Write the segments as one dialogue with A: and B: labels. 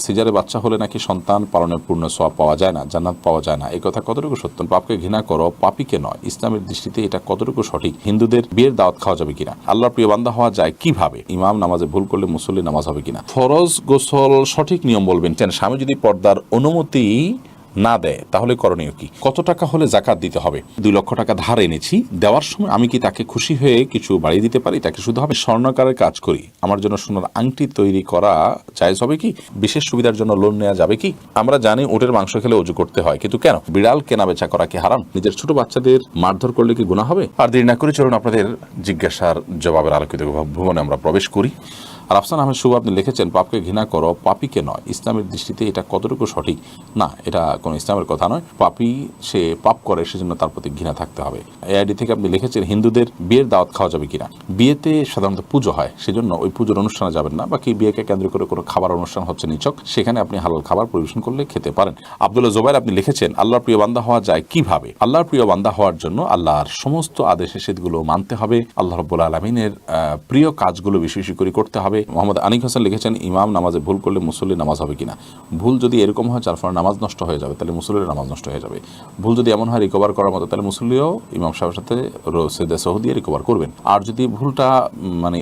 A: সিজারে বাচ্চা হলে নাকি সন্তান পালনের পূর্ণ সওয়াব পাওয়া যায় না, জান্নাত পাওয়া যায় না, এই কথা কতটুকু সত্য? পাপকে ঘৃণা করো, পাপীকে নয়। ইসলামের দৃষ্টিতে এটা কতটুকু সঠিক? হিন্দুদের বিয়ের দাওয়াত খাওয়া যাবে কিনা? আল্লাহর প্রিয় বান্দা হওয়া যায় কিভাবে? ইমাম নামাজে ভুল করলে মুসল্লি নামাজ হবে কিনা? ফরজ গোসল সঠিক নিয়ম বলবেন। স্বামী যদি পর্দার অনুমতি না দেয় তাহলে করণীয় কি? কত টাকা হলে জাকাত দিতে হবে? 2 লক্ষ টাকা ধার এনেছি, দেওয়ার সময় আমি কি তাকে খুশি হয়ে কিছু বাড়িয়ে দিতে পারি? তাকে শুধু হবে স্বর্ণকারের কাজ করি, আমার জন্য সোনার আংটি তৈরি করা জায়েজ হবে কি? বিশেষ সুবিধার জন্য লোন নেওয়া যাবে কি? আমরা জানি উটের মাংস খেলে অজু করতে হয়, কিন্তু কেন বিড়াল কেনা বেচা করা কি হারাম? নিজের ছোট বাচ্চাদের মারধর করলে কি গুনাহ হবে? আর দেরি না করে চলুন আপনাদের জিজ্ঞাসার জবাবের আলোকিত ভুবনে আমরা প্রবেশ করি। আর আফসান আহমেদ শুভ আপনি লিখেছেন, পাপকে ঘৃণা করো, পাপীকে নয়। ইসলামের দৃষ্টিতে এটা কতটুকু সঠিক? না, এটা কোনো ইসলামের কথা নয়। পাপী সে পাপ করে, সেজন্য তার প্রতি ঘৃণা থাকতে হবে। এআইডি থেকে আপনি লিখেছেন, হিন্দুদের বিয়ের দাওয়াত খাওয়া যাবে কিনা? বিয়েতে সাধারণত পুজো হয়, সেজন্য ওই পুজোর অনুষ্ঠানে যাবেন না। বাকি বিয়েকে কেন্দ্র করে কোনো খাবার অনুষ্ঠান হচ্ছে নিছক, সেখানে আপনি হালাল খাবার পরিবেশন করলে খেতে পারেন। আব্দুল্লাহ জোবাইর আপনি লিখেছেন, আল্লাহর প্রিয় বান্দা হওয়া যায় কিভাবে? আল্লাহর প্রিয় বান্দা হওয়ার জন্য আল্লাহর সমস্ত আদেশ নিষেধগুলো মানতে হবে। আল্লাহ রাব্বুল আলামিনের প্রিয় কাজগুলো বেশি বেশি করে করতে হবে। মোহাম্মদ আনিক হোসেন লিখেছেন, ইমাম নামাজে ভুল করলে মুসল্লি নামাজ হবে কিনা? ভুল যদি এরকম হয় যার ফলে নামাজ নষ্ট হয়ে যাবে, তাহলে মুসল্লির নামাজ নষ্ট হয়ে যাবে। ভুল যদি এমন হয় রিকভার করার মতো, তাহলে মুসল্লিও ইমাম সাহেবের সাথে সহু দিয়ে রিকভার করবেন। আর যদি ভুলটা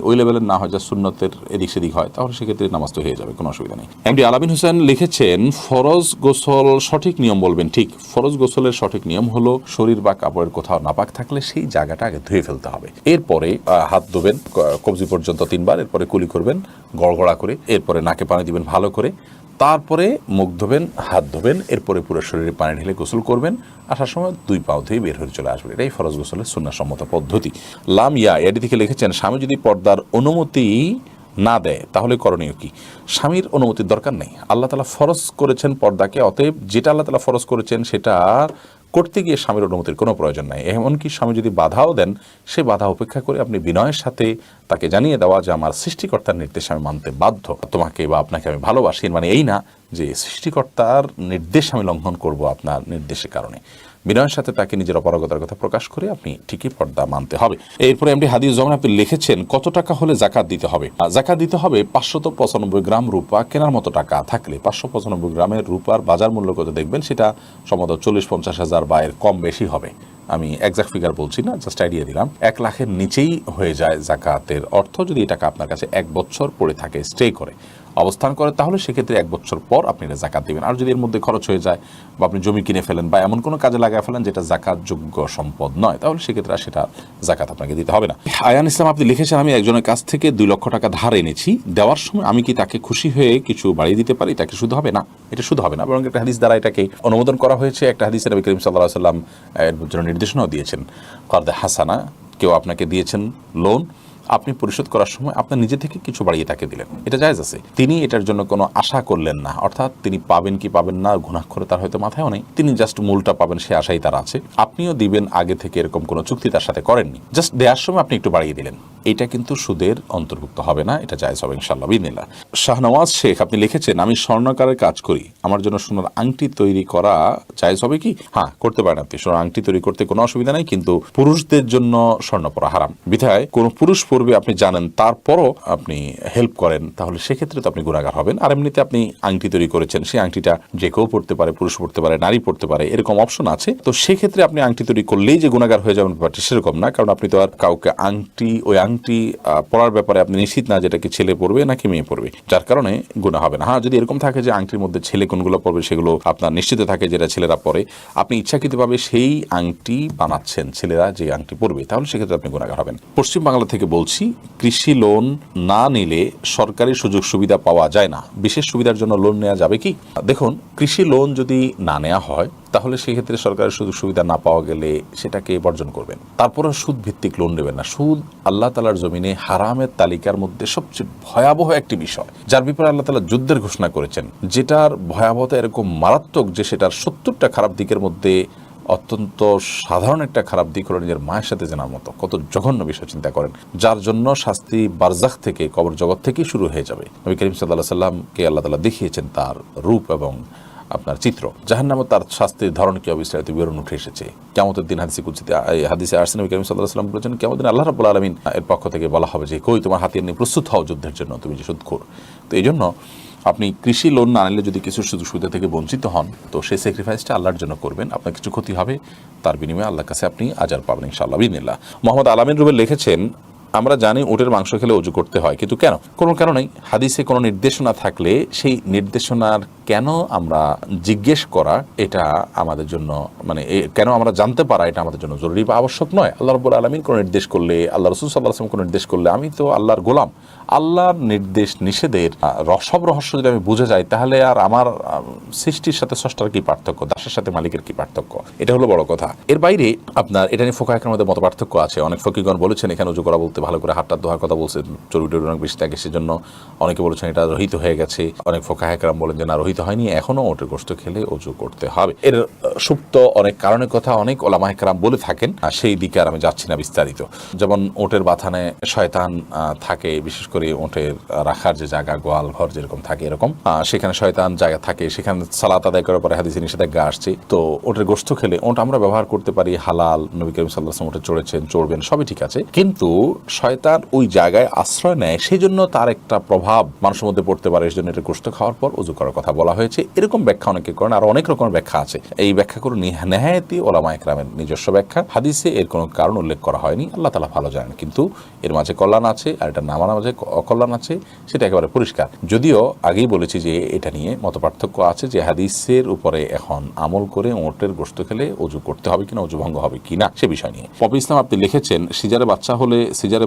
A: ওই লেভেলের না হয়, যা সুন্নতের এদিক সেদিক হয়, তাহলে সেক্ষেত্রে নামাজ তো হয়ে যাবে, কোনো অসুবিধা নেই। এমডি আলামিন হোসেন লিখেছেন, ফরজ গোসল সঠিক নিয়ম বলবেন। ঠিক, ফরজ গোসলের সঠিক নিয়ম হলো শরীর বা কাপড়ের কোথাও নাপাক থাকলে সেই জায়গাটা আগে ধুয়ে ফেলতে হবে। এরপরে হাত ধোবেন কবজি পর্যন্ত 3 বার, এরপরে কুলি করবেন গড়গড়া করে, এরপরে নাকে পানি দিবেন ভালো করে, তারপরে মুখ ধোবেন, হাত ধোবেন, এরপরে পুরো শরীরে পানি ঢেলে গোসল করবেন। আসার সময় 2 পাও ধুয়ে বের হয়ে চলে আসবেন। এটাই ফরজ গোসলের সুন্নাহসম্মত পদ্ধতি। লামিয়া এডি থেকে লিখেছেন, স্বামী যদি পর্দার অনুমতি না দেয় তাহলে করণীয় কি? স্বামীর অনুমতির দরকার নেই। আল্লাহ তাআলা ফরজ করেছেন পর্দাকে, অতএব যেটা আল্লাহ তাআলা ফরজ করেছেন সেটা করতে গিয়ে স্বামীর অনুমতির কোনো প্রয়োজন নাই। এমনকি স্বামী যদি বাধাও দেন, সে বাধা উপেক্ষা করে আপনি বিনয়ের সাথে তাকে জানিয়ে দেওয়া যে আমার সৃষ্টিকর্তার নির্দেশ আমি মানতে বাধ্য, তোমাকে বা আপনাকে আমি ভালোবাসি, মানে এই না যে সৃষ্টিকর্তার নির্দেশ আমি লঙ্ঘন করব আপনার নির্দেশের কারণে। বিনয়ের সাথে তাকে নিজের অপারগতার কথা প্রকাশ করে আপনি ঠিকই পর্দা মানতে হবে। এরপরে এমডি হাদিস জামান আপনি লিখেছেন, কত টাকা হলে জাকাত দিতে হবে? জাকাত দিতে হবে 595 গ্রাম রূপা কেনার মতো টাকা থাকলে। 595 গ্রামের রূপার বাজার মূল্য কত দেখবেন, সেটা সম্ভবত 40-50 হাজার বা এর কম বেশি হবে। আমি এক্সাক্ট ফিগার বলছি না, জাস্ট আইডিয়া দিলাম। 1 লাখের নিচেই হয়ে যায় জাকাতের অর্থ যদি এই টাকা আপনার কাছে 1 বছর পড়ে থাকে, স্টে করে অবস্থান করে, তাহলে সেক্ষেত্রে 1 বছর পর আপনি এটা জাকাত দেবেন। আর যদি এর মধ্যে খরচ হয়ে যায় বা আপনি জমি কিনে ফেলেন বা এমন কোনো কাজে লাগায় ফেলেন যেটা জাকাতযোগ্য সম্পদ নয়, তাহলে সেক্ষেত্রে সেটা জাকাত আপনাকে দিতে হবে না। আয়ান ইসলাম আপনি লিখেছেন, আমি একজনের কাছ থেকে 2 লক্ষ টাকা ধার এনেছি, দেওয়ার সময় আমি কি তাকে খুশি হয়ে কিছু বাড়িয়ে দিতে পারি? তাকে শুধু হবে না, এটা শুধু হবে না, বরং একটা হাদিস দ্বারা এটাকে অনুমোদন করা হয়েছে। একটা হাদিসে নবী করিম সাল্লাল্লাহু আলাইহি ওয়াসাল্লাম এর জন্য নির্দেশনাও দিয়েছেন, কারদে হাসানা, কেউ আপনাকে দিয়েছেন লোন, আপনি পরিশোধ করার সময় আপনার নিজে থেকে কিছু বাড়িয়ে তাকে দিলেন, এটা জায়েজ আছে। তিনি এটার জন্য কোনো আশা করলেন না, অর্থাৎ তিনি পাবেন কি পাবেন না গুনাহখোর তার হয়তো মাথায়ও নেই, তিনি জাস্ট মূলটা পাবেন সে আশাই তার আছে। আপনিও দিবেন আগে থেকে এরকম কোনো চুক্তি তার সাথে করেননি, জাস্ট দেওয়ার সময় আপনি একটু বাড়িয়ে দিলেন, এটা কিন্তু সুদের অন্তর্ভুক্ত হবে না, এটা জায়েজ হবে ইনশাআল্লাহ বিইذনিল্লাহ। শাহনওয়াজ শেখ আপনি লিখেছেন, আমি স্বর্ণকারের কাজ করি, আমার জন্য সোনার আংটি তৈরি করা জায়েজ হবে কি? হ্যাঁ, করতে পারেন আপনি। সোনার আংটি তৈরি করতে কোনো অসুবিধা নাই, কিন্তু পুরুষদের জন্য স্বর্ণ পরা হারাম। বিধায় কোনো পুরুষ পূর্বে আপনি জানেন, তারপরও আপনি হেল্প করেন, তাহলে সেক্ষেত্রে তো আপনি গুনাহগার হবেন। আর এমনিতে আপনি আংটি তৈরি করেছেন, সেই আংটিটা যে কেউ পড়তে পারে, পুরুষ পড়তে পারে, নারী পড়তে পারে, এরকম অপশন আছে। তো সেক্ষেত্রে আপনি আংটি তৈরি করলেই যে গুনাহগার হয়ে যাবেন ব্যাপারটা সেরকম না, কারণ আপনি তো আর কাউকে ওই আংটি পড়ার ব্যাপারে আপনি নিশ্চিত না যেটা কি ছেলে পড়বে নাকি মেয়ে পড়বে, যার কারণে গুনাহ হবে না। হ্যাঁ, যদি এরকম থাকে যে আংটির মধ্যে ছেলে কোনগুলো পড়বে সেগুলো আপনার নিশ্চিত থাকে যেটা ছেলেরা পড়ে, আপনি ইচ্ছাকৃতভাবে সেই আংটি বানাচ্ছেন ছেলেরা যে আংটি পড়বে, তাহলে সেক্ষেত্রে আপনি গুনাহগার হবেন। পশ্চিম বাংলা থেকে বলছি, কৃষি লোন না নিলে সরকারি সুযোগ সুবিধা পাওয়া যায় না, বিশেষ সুবিধার জন্য লোন নেওয়া যাবে কি? দেখুন, কৃষি লোন যদি না নেওয়া হয় তাহলে সেক্ষেত্রে সরকারের সুযোগ সুবিধা না পাওয়া গেলে সেটাকে বর্জন করবেন। তারপরে সুদ ভিত্তিক লোন নেবেন না। সুদ আল্লাহ তাআলার জমিনে হারামের তালিকার মধ্যে সবচেয়ে ভয়াবহ একটি বিষয়, যার ব্যাপারে আল্লাহ তাআলা যুদ্ধের ঘোষণা করেছেন, যেটার ভয়াবহতা এরকম মারাত্মক যে সেটার 70টা খারাপ দিকের মধ্যে অত্যন্ত সাধারণ একটা খারাপ দিক হলো নিজের মায়ের সাথে জানার মতো। কত জঘন্য বিষয় চিন্তা করেন, যার জন্য শাস্তি বারজাখ থেকে, কবর জগৎ থেকেই শুরু হয়ে যাবে। নবী করিম সাল্লাল্লাহু আলাইহি ওয়াসাল্লামকে আল্লাহ তাআলা দেখিয়েছেন তার রূপ এবং আপনার চিত্র। জাহান্নামে তার শাস্তির ধরন কি বিস্তারিত বিবরণ উঠে এসেছে। কিয়ামতের দিন হাদিসে আসছে নবী করিম সাল্লাল্লাহু আলাইহি ওয়াসাল্লাম বলেছেন, কিয়ামতের দিন আল্লাহ রাব্বুল আলামিন এর পক্ষ থেকে বলা হবে যে কই তোমার হাতিয়ার নিয়ে প্রস্তুত হও যুদ্ধের জন্য, তুমি যে সুদখোর। তো এই জন্য আপনি কৃষি লোন না নিলে যদি কিছু সুযোগ সুবিধা থেকে বঞ্চিত হন, তো সেই স্যাক্রিফাইসটা আল্লাহর জন্য করবেন। আপনার কিছু ক্ষতি হবে, তার বিনিময়ে আল্লাহর কাছে আপনি আজার পাবেন ইনশাআল্লাহ বিইذনিল্লাহ। মোহাম্মদ আলামিন রুবেল লিখেছেন, আমরা জানি উটের মাংস খেলে ওযু করতে হয়, কিন্তু কেন? কোনো কারণেই হাদিসে কোনো নির্দেশনা থাকলে সেই নির্দেশনার কেন আমরা জিজ্ঞেস করা, এটা আমাদের জন্য মানে কেন আমরা জানতে পারা, এটা আমাদের জন্য জরুরি বা আবশ্যক নয়। আল্লাহ রাব্বুল আলামিন কোনো নির্দেশ করলে, আল্লাহ রাসূল সাল্লাল্লাহু আলাইহি ওয়াসাল্লাম কোনো নির্দেশ করলে, আমি তো আল্লাহর গোলাম, আল্লাহর নির্দেশ নিষেধের সব রহস্য যদি আমি বুঝে যাই, তাহলে আর আমার সৃষ্টির সাথে স্রষ্টার কি পার্থক্য, দাসের সাথে মালিকের কি পার্থক্য, এটা হলো বড় কথা। এর বাইরে আপনার এটা নিয়ে ফুকাহার মধ্যে মত পার্থক্য আছে। অনেক ফকিহগণ বলেছেন এখানে ওযু করা বলতে ভালো করে হাতটা ধোয়ার কথা বলছেন, চর্বি টর্বি অনেক বেশি থাকে সেজন্য। অনেকে বলেছেন এটা রহিত হয়ে গেছে, অনেক ফুকাহা কেরাম বলেন যে না, রহিত হয়নি, এখনো ওটের গোশত খেলে ওযু করতে হবে। এর সুপ্ত অনেক কারণের কথা অনেক ওলামা কেরাম বলে থাকেন, সেই দিকে আর আমি যাচ্ছি না বিস্তারিত। যেমন ওটের বাথানে শয়তান থাকে, বিশেষ করে ওটের রাখার যে জায়গা, গোয়াল ঘর যেরকম থাকে এরকম, সেখানে শয়তান জায়গা থাকে, সেখানে সালাত আদায় করার পরে হাদিসে নিষেধাজ্ঞা আসছে। তো ওটের গোশত খেলে ওট আমরা ব্যবহার করতে পারি, হালাল, নবী করিম সাল্লাল্লাহু আলাইহি ওয়াসাল্লাম ওটে চড়েছেন, চড়বেন, সবই ঠিক আছে। কিন্তু শয়তান ওই জায়গায় আশ্রয় নেয়, সেই জন্য তার একটা প্রভাব মানুষের মধ্যে পড়তে পারে, সেই জন্য এটা গোশত খাওয়ার পর ওযু করার কথা বলা হয়েছে। এরকম ব্যাখ্যা অনেকে করেন, আর অনেক রকমের ব্যাখ্যা আছে। এই ব্যাখ্যাগুলো নেহায়েতি ওলামা একরামের নিজস্ব ব্যাখ্যা, হাদিসে এর কোনো কারণ উল্লেখ করা হয়নি, আল্লাহ তাআলা ভালো জানেন। কিন্তু এর মাঝে কল্যাণ আছে, আর এটা নামার মাঝে অকল্যাণ আছে, সেটা একেবারে পরিষ্কার। যদিও আগেই বলেছি যে এটা নিয়ে মতপার্থক্য আছে, যে হাদিসের উপরে এখন আমল করে ওটের গোশত খেলে ওযু করতে হবে কিনা, ওযু ভঙ্গ হবে কিনা, সে বিষয় নিয়ে পপি ইসলাম আপনি লিখেছেন, সিজারে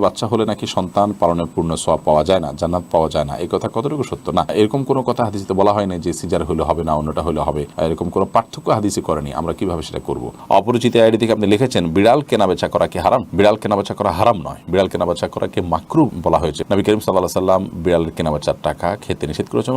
A: বাচ্চা হলে নাকি সন্তান পালনের পূর্ণ সওয়াব পাওয়া যায় না, জান্নাত পাওয়া যায় না, এই কথা কতটুকু সত্য? না, এরকম কোনো কথা হাদিসে বলা হয় না যে সিজার হলে হবে না, অন্যটা হলে হবে, এরকম কোনো পার্থক্য হাদিসে করেনি। আমরা কিভাবে সেটা করব? অপরিচিত আইডি থেকে আপনি লিখেছেন, বিড়াল কেনাবেচা করা কি হারাম? বিড়াল কেনাবেচা করা হারাম নয়, বিড়াল কেনাবেচা করাকে মাকরুহ বলা হয়েছে। নবী করিম সাল্লাল্লাহু আলাইহি ওয়াসাল্লাম বিড়ালের কেনাবেচার টাকা খেতে নিষেধ করেছেন,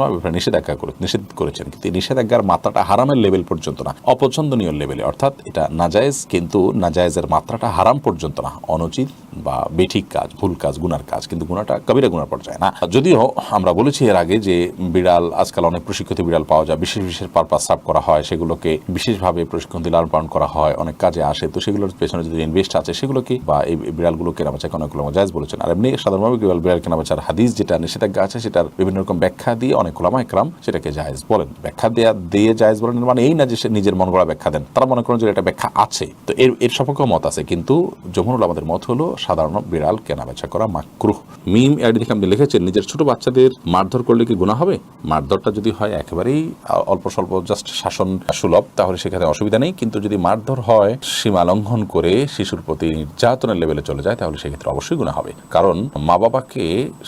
A: নিষেধ করেছেন, কিন্তু নিষেধাজ্ঞার মাত্রাটা হারামের লেভেল পর্যন্ত না, অপছন্দনীয় লেভেলে, অর্থাৎ এটা নাজায়েজ, কিন্তু নাজায়েজের মাত্রাটা হারাম পর্যন্ত না, অনুচিত বা বেঠিক কাজ, ভুল কাজ, গুনার কাজ, কিন্তু গুনাটা কবিরা গুনার পর্যায়ে না। যদিও আমরা বলেছি এর আগে যে বিড়াল, আজকাল অনেক প্রশিক্ষিত বিড়াল পাওয়া যায়, বিশেষ পারপাস সার্ভ করা হয়, সেগুলোকে বিশেষভাবে প্রশিক্ষণ দিয়ে লালন পালন করা হয়, অনেক কাজে আসে। তো সেগুলোর পেছনে যদি ইনভেস্ট আছে, সেগুলোকে বা এই বিড়ালগুলো কেনাবেচাকে অনেকগুলো জায়েজ বলেছেন। আর এমনি সাধারণভাবে বিড়াল কেনাবেচার হাদিস যেটা নিষেধাজ্ঞা আছে, সেটার বিভিন্ন রকম ব্যাখ্যা দিয়ে অনেক ওলামা ইকরাম সেটাকে জায়েজ বলেন। ব্যাখ্যা দিয়ে জায়েজ বলেন মানে এই না যে সে নিজের মন গড়া ব্যাখ্যা দেন, তারা মনে করেন যে এটা ব্যাখ্যা আছে। তো এর সপক্ষে মত আছে, কিন্তু জমহুরুল আমাদের মত হলো সাধারণ বিড়াল কেনাবেচা করা মাকরুহ। মিম আইডি থেকে আপনি লিখেছেন, নিজের ছোট বাচ্চাদের মারধর করলে কি গুনাহ হবে? মারধরটা যদি হয় একেবারেই অল্প স্বল্প, জাস্ট শাসন সুলভ, তাহলে সেখানে অসুবিধা নেই। কিন্তু যদি মারধর হয় সীমা লঙ্ঘন করে শিশুর প্রতি নির্যাতনের লেভেলে চলে যায়, তাহলে সেক্ষেত্রে অবশ্যই গুনাহ হবে। কারণ মা বাবাকে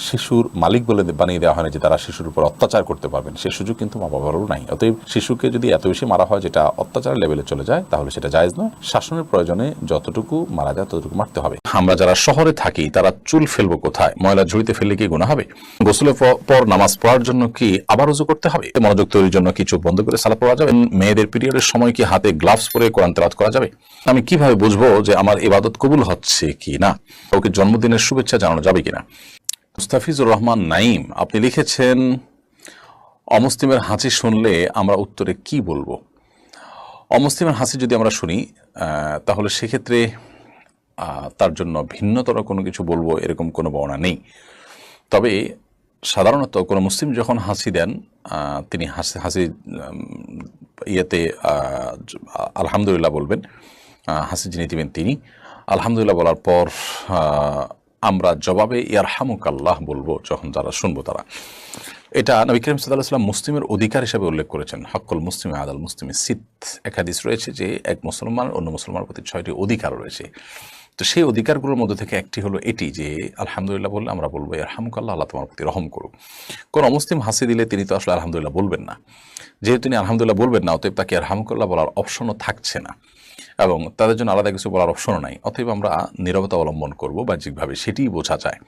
A: শিশুর মালিক বলে বানিয়ে দেওয়া হয় না যে তারা শিশুর উপর অত্যাচার করতে পারবেন, সে সুযোগ কিন্তু মা বাবারও নাই। অতএব শিশুকে যদি এত বেশি মারা হয় যেটা অত্যাচারের লেভেলে চলে যায়, তাহলে সেটা জায়েজ নয়। শাসনের প্রয়োজনে যতটুকু মারা যায় ততটুকু মারতে হবে। আমরা যারা শহরে থাকি তারা চুল ফেলবো কোথায়? ময়লা ঝুড়িতে ফেললে কি গুনাহ হবে? গোসলের পর নামাজ পড়ার জন্য কি আবার ওযু করতে হবে? মনোযোগ তৈরির জন্য কি চোখ বন্ধ করে সালাত পড়া যাবে? মেয়েদের পিরিয়ডের সময় কি হাতে গ্লাভস পরে কোরআন তেলাওয়াত করা যাবে? আমি কিভাবে বুঝবো যে আমার ইবাদত কবুল হচ্ছে কি না? ওকে জন্মদিনের শুভেচ্ছা জানানো যাবে কিনা? মুস্তাফিজুর রহমান নাইম আপনি লিখেছেন, অমুসলিমের হাসি শুনলে আমরা উত্তরে কি বলবো? অমুসলিমের হাসি যদি আমরা শুনি, তাহলে সেক্ষেত্রে তার জন্য ভিন্নতর কোনো কিছু বলবো এরকম কোনো বর্ণনা নেই। তবে সাধারণত কোনো মুসলিম যখন হাসি দেন, তিনি হাসি ইয়েতে আলহামদুলিল্লাহ বলবেন। হাসি যিনি দিবেন তিনি আলহামদুলিল্লাহ বলার পর আমরা জবাবে ইয়ারহামুকাল্লাহ বলবো যখন যারা শুনবো তারা। এটা নবী করিম সাল্লাল্লাহু আলাইহি ওয়াসাল্লাম মুসলিমের অধিকার হিসেবে উল্লেখ করেছেন। হক্কুল মুসলিমি আলাল মুসলিমি সিত, এক হাদিস রয়েছে যে এক মুসলমান অন্য মুসলমানের প্রতি 6টি অধিকার রয়েছে। তো সেই অধিকারগুলোর মধ্যে থেকে একটি হলো এটি যে আলহামদুলিল্লাহ বললে আমরা বলবো ইয়ারহামুকাল্লাহ, আল্লাহ তোমার প্রতি রহম করুক। কোন অমুসলিম হাসি দিলে তিনি তো আসলে আলহামদুলিল্লাহ বলবেন না। যেহেতু তিনি আলহামদুলিল্লাহ বলবেন না, অতএব তাকে ইয়ারহামুকাল্লাহ বলার অপশনও থাকছে না, এবং তাদের জন্য আলাদা কিছু বলার অপশনও নাই। অতএব আমরা নীরবতা অবলম্বন করবো বাহ্যিকভাবে, সেটিই বোঝা যায়।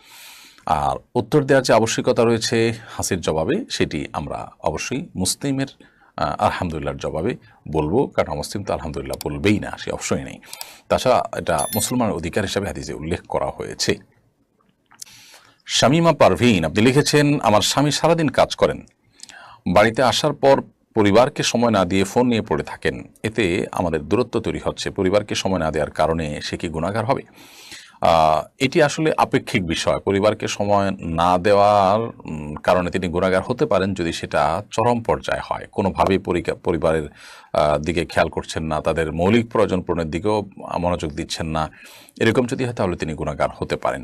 A: আর উত্তর দেওয়ার যে আবশ্যকতা রয়েছে হাসির জবাবে, সেটি আমরা অবশ্যই মুসলিমের আলহামদুলিল্লাহর জবাবে বলবো, কারণ মুসলিম তো আলহামদুলিল্লাহ বলবেই না, সে অপশনই নেই। তাছাড়া এটা মুসলমানের অধিকার হিসাবে হাদিসে উল্লেখ করা হয়েছে। শামিমা পারভিন আপনি লিখেছেন, আমার স্বামী সারাদিন কাজ করেন, বাড়িতে আসার পর পরিবারকে সময় না দিয়ে ফোন নিয়ে পড়ে থাকেন, এতে আমাদের দূরত্ব তৈরি হচ্ছে। পরিবারকে সময় না দেওয়ার কারণে সে কি গুনাহগার হবে? এটি আসলে আপেক্ষিক বিষয়। পরিবারকে সময় না দেওয়ার কারণে তিনি গুনাহগার হতে পারেন যদি সেটা চরম পর্যায়ে হয়। কোনোভাবেই পরিবারের দিকে খেয়াল করছেন না, তাদের মৌলিক প্রয়োজন পূরণের দিকেও মনোযোগ দিচ্ছেন না। এরকম যদি হয় তাহলে তিনি গুনাহগার হতে পারেন।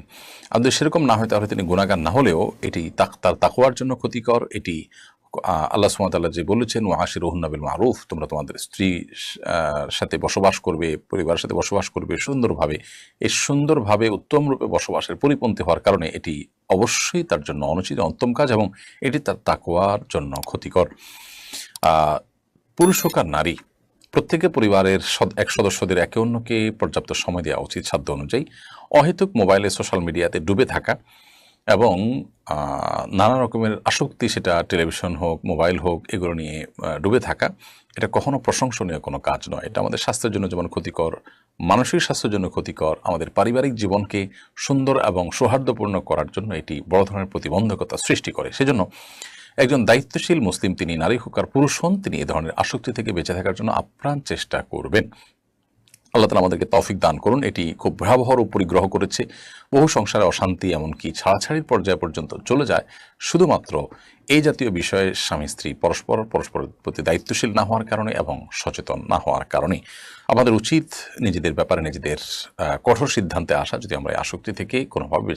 A: আর যদি সেরকম না হয় তাহলে তিনি গুনাহগার না হলেও এটি তার তাকওয়ার জন্য ক্ষতিকর। এটি আল্লাহ সুবহানাহু ওয়া তাআলা যে বলেছেন ওয়াশিরুহুন্না বিল মারুফ, তোমরা তোমাদের স্ত্রীর সাথে বসবাস করবে, পরিবারের সাথে বসবাস করবে সুন্দরভাবে। এই সুন্দরভাবে উত্তম রূপে বসবাসের পরিপন্থী হওয়ার কারণে এটি অবশ্যই তার জন্য অনুচিত উত্তম কাজ এবং এটি তার তাকওয়ার জন্য ক্ষতিকর। পুরুষ হোক আর নারী, প্রত্যেকে পরিবারের এক সদস্যদের একে অন্যকে পর্যাপ্ত সময় দেওয়া উচিত সাধ্য অনুযায়ী। অহেতুক মোবাইলে সোশ্যাল মিডিয়াতে ডুবে থাকা এবং নানা রকমের আসক্তি, সেটা টেলিভিশন হোক মোবাইল হোক, এগুলো নিয়ে ডুবে থাকা, এটা কখনো প্রশংসনীয় কোনো কাজ নয়। এটা আমাদের স্বাস্থ্যের জন্য যেমন ক্ষতিকর, মানসিক স্বাস্থ্যের জন্য ক্ষতিকর, আমাদের পারিবারিক জীবনকে সুন্দর এবং সৌহার্দ্যপূর্ণ করার জন্য এটি বড় ধরনের প্রতিবন্ধকতা সৃষ্টি করে। সেজন্য একজন দায়িত্বশীল মুসলিম, তিনি নারী হোক আর পুরুষ হন, তিনি এই ধরনের আসক্তি থেকে বেঁচে থাকার জন্য আপ্রাণ চেষ্টা করবেন। আল্লাহ তাআলা আমাদেরকে তৌফিক দান করুন। এটি খুব ভয়াবহ রূপ পরিগ্রহ করেছে। বহু সংসারে অশান্তি, এমনকি ছাড়াছাড়ির পর্যায় পর্যন্ত চলে যায় শুধুমাত্র এই জাতীয় বিষয়ে স্বামী স্ত্রী পরস্পরের প্রতি দায়িত্বশীল না হওয়ার কারণে এবং সচেতন না হওয়ার কারণে। আমাদের উচিত নিজেদের ব্যাপারে নিজেদের কঠোর সিদ্ধান্তে আসা, যদি আমরা এই আসক্তি থেকে কোনোভাবে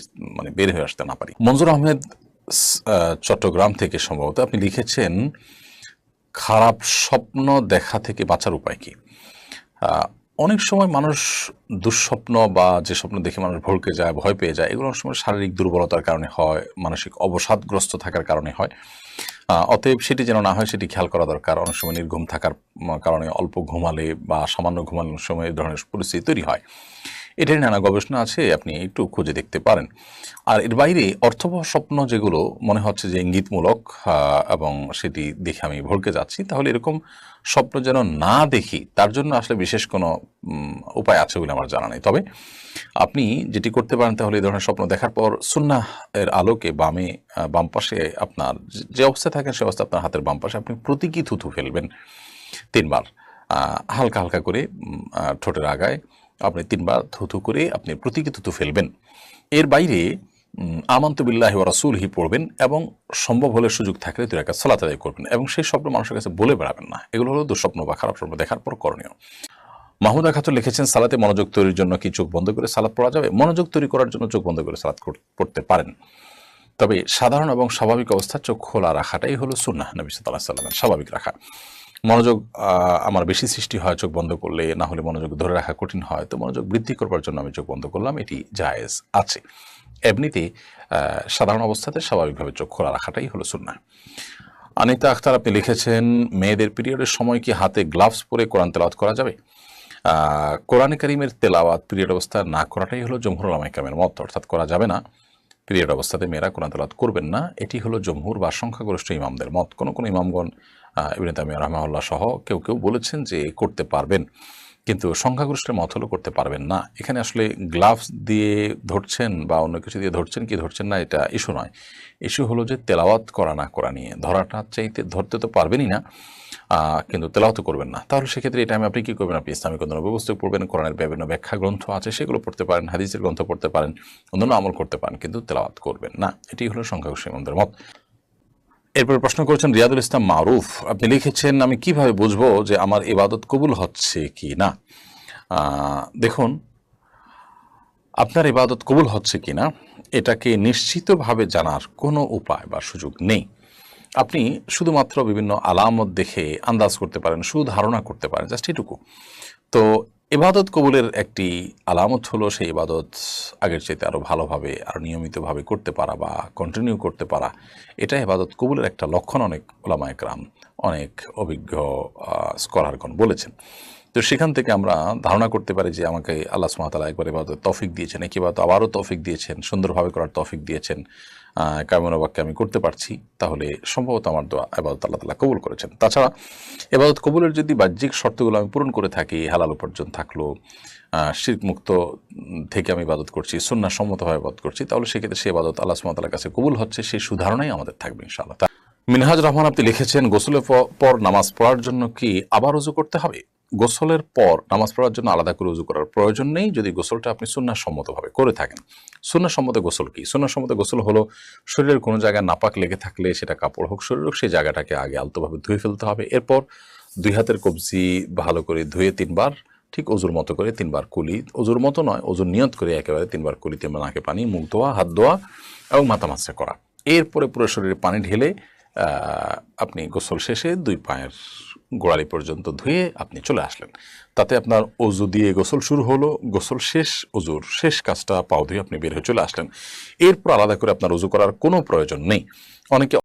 A: বের হয়ে আসতে না পারি। মনজুর আহমেদ চট্টগ্রাম থেকে সম্ভবত আপনি লিখেছেন, খারাপ স্বপ্ন দেখা থেকে বাঁচার উপায় কি? অনেক সময় মানুষ দুঃস্বপ্ন বা যে স্বপ্ন দেখে মানুষ ভড়কে যায়, ভয় পেয়ে যায়, এগুলো অনেক সময় শারীরিক দুর্বলতার কারণে হয়, মানসিক অবসাদগ্রস্ত থাকার কারণে হয়। অতএব সেটি যেন না হয় সেটি খেয়াল করা দরকার। অনেক সময় নির্ঘুম থাকার কারণে, অল্প ঘুমালে বা সামান্য ঘুমানোর সময় এই ধরনের পরিস্থিতি তৈরি হয়। এটার নানা গবেষণা আছে, আপনি একটু খুঁজে দেখতে পারেন। আর এর বাইরে অর্থবহ স্বপ্ন যেগুলো মনে হচ্ছে যে ইঙ্গিতমূলক এবং সেটি দেখে আমি ভড়কে যাচ্ছি, তাহলে এরকম স্বপ্ন যেন না দেখি তার জন্য আসলে বিশেষ কোনো উপায় আছে বলে আমার জানা নেই। তবে আপনি যেটি করতে পারেন, তাহলে এই ধরনের স্বপ্ন দেখার পর সুন্নাহ এর আলোকে বাম পাশে আপনার যে অবস্থায় থাকেন সে অবস্থা, আপনার হাতের বাম পাশে আপনি প্রতীকী থুথু ফেলবেন 3 বার, হালকা হালকা করে ঠোঁটের আগায় আপনি 3 বার থুথু করে আপনি প্রতীকী থুথু ফেলবেন। এর বাইরে আমানতু বিল্লাহি ওয়া রাসূলিহি পড়বেন এবং সম্ভব হলে সুযোগ থাকলে 2 রাকাত সালাত আদায় করবেন এবং সেই স্বপ্ন মানুষের কাছে বলে বেড়াবেন না। এগুলো হলো দুঃস্বপ্ন বা খারাপ স্বপ্ন দেখার পর করণীয়। মাহমুদা খাতুন লিখেছেন, সালাতে মনোযোগ তৈরির জন্য কি চোখ বন্ধ করে সালাত পড়া যাবে? মনোযোগ তৈরি করার জন্য চোখ বন্ধ করে সালাত পড়তে পারেন, তবে সাধারণ এবং স্বাভাবিক অবস্থা চোখ খোলা রাখাটাই হলো সুন্নাহ নবী সাল্লাল্লাহু আলাইহি ওয়াসাল্লামের, স্বাভাবিক রাখা। মনোযোগ আমার বেশি সৃষ্টি হয় চোখ বন্ধ করলে, না হলে মনোযোগ ধরে রাখা কঠিন হয়, তো মনোযোগ বৃদ্ধি করবার জন্য আমি চোখ বন্ধ করলাম, এটি জায়েজ আছে। এমনিতে সাধারণ অবস্থাতে স্বাভাবিকভাবে চোখ খোলা রাখাটাই হলো সুন্নাহ। আনিতা আখতার আপনি লিখেছেন, মেয়েদের পিরিয়ডের সময় কি হাতে গ্লাভস পরে কোরআন তেলাওয়াত করা যাবে? কোরআনে কারীমের তেলাওয়াত পিরিয়ড অবস্থা না করাটাই হলো জমহুর উলামায়ে কেরামের মত, অর্থাৎ করা যাবে না। পিরিয়ড অবস্থাতে মেয়েরা কোরআন তেলাওয়াত করবেন না, এটি হলো জমহুর বা সংখ্যাগরিষ্ঠ ইমামদের মত। কোন কোন ইমামগণ ইবনে তাইমিয়া রাহিমাহুল্লাহ সহ কেউ কেউ বলেছেন যে করতে পারবেন, কিন্তু সংখ্যাগরিষ্ঠের মত হলো করতে পারবেন না। এখানে আসলে গ্লাভস দিয়ে ধরছেন বা অন্য কিছু দিয়ে ধরছেন কি ধরছেন না, এটা ইস্যু নয়। ইস্যু হলো যে তেলাওয়াত করা না করা নিয়ে। ধরাটা চাইতে ধরতে তো পারবেনই না, কিন্তু তেলাওয়াত করবেন না। তাহলে সেক্ষেত্রে এই টাইমে আপনি কী করবেন? আপনি ইসলামিক অন্যান্য পুস্তক পড়বেন, কোরআনের বিভিন্ন ব্যাখ্যা গ্রন্থ আছে সেগুলো পড়তে পারেন, হাদিসের গ্রন্থ পড়তে পারেন, অন্যান্য আমল করতে পারেন, কিন্তু তেলাওয়াত করবেন না। এটি হলো সংখ্যাগরিষ্ঠ ইমামদের মত। এরপর প্রশ্ন করেছেন রিয়াদুল ইসলাম মারুফ, আপনি লিখেছেন, আমি কিভাবে বুঝবো যে আমার ইবাদত কবুল হচ্ছে কি না? দেখুন, আপনার ইবাদত কবুল হচ্ছে কি না এটাকে নিশ্চিতভাবে জানার কোনো উপায় বা সুযোগ নেই। আপনি শুধুমাত্র বিভিন্ন আলামত দেখে আন্দাজ করতে পারেন, ধারণা করতে পারেন, জাস্ট এটুকু। তো ইবাদত কবুলের একটি আলামত হলো সেই ইবাদত আগের চাইতে আরও ভালোভাবে, আরও নিয়মিতভাবে করতে পারা বা কন্টিনিউ করতে পারা। এটা ইবাদত কবুলের একটা লক্ষণ, অনেক উলামায়ে কেরাম, অনেক অভিজ্ঞ স্কলারগণ বলেছেন। তো সেখান থেকে আমরা ধারণা করতে পারি যে আমাকে আল্লাহ সুবহানাহু ওয়া তাআলা একবার ইবাদত তৌফিক দিয়েছেন, এক ইবাদত আবারও তৌফিক দিয়েছেন, সুন্দরভাবে করার তৌফিক দিয়েছেন, কায়মনো বাক্যে আমি করতে পারছি, তাহলে সম্ভবত আমার দোয়া ইবাদত আল্লাহ তাআলা কবুল করেছেন। তাছাড়া ইবাদত কবুলের যদি বাহ্যিক শর্তগুলো আমি পূরণ করে থাকি, হালাল উপার্জন থাকলো, শিরক মুক্ত থেকে আমি ইবাদত করছি, সুন্নাহ সম্মতভাবে ইবাদত করছি, তাহলে সেক্ষেত্রে সেই ইবাদত আল্লাহ সুবহানাহু ওয়া তাআলার কাছে কবুল হচ্ছে, সেই সুধারণাই আমাদের থাকবে ইনশাআল্লাহ। মিনহাজ রহমান আপনি লিখেছেন, গোসলের পর নামাজ পড়ার জন্য কি আবার ওযু করতে হবে? গোসলের পর নামাজ পড়ার জন্য আলাদা করে ওযু করার প্রয়োজন নেই, যদি গোসলটা আপনি সুন্নাহ সম্মতভাবে করে থাকেন। সুন্নাহ সম্মত গোসল কি? সুন্নাহ সম্মত গোসল হলো শরীরের কোনো জায়গায় নাপাক লেগে থাকলে, সেটা কাপড় হোক শরীর হোক, সেই জায়গাটাকে আগে আলতোভাবে ধুয়ে ফেলতে হবে। এরপর দুই হাতের কবজি ভালো করে ধুয়ে 3 বার, ঠিক অজুর মতো করে 3 বার কুলি, অজুর মতো নয়, অজুর নিয়ত করে একেবারে 3 বার কুলি, 3 বার নাকে পানি, মুখ ধোয়া, হাত ধোয়া এবং মাথা মাছরা করা। এরপরে পুরো শরীরে পানি ঢেলে আপনি গোসল শেষে 2 পায়ের গোড়ালি পর্যন্ত ধুয়ে আপনি চলে আসলেন। তাতে আপনার অজু দিয়ে গোসল শুরু হলো, গোসল শেষ, অজুর শেষ কাজটা পাও ধুয়ে আপনি বের হয়ে চলে আসলেন। এরপর আলাদা করে আপনার অজু করার কোনো প্রয়োজন নেই। অনেকে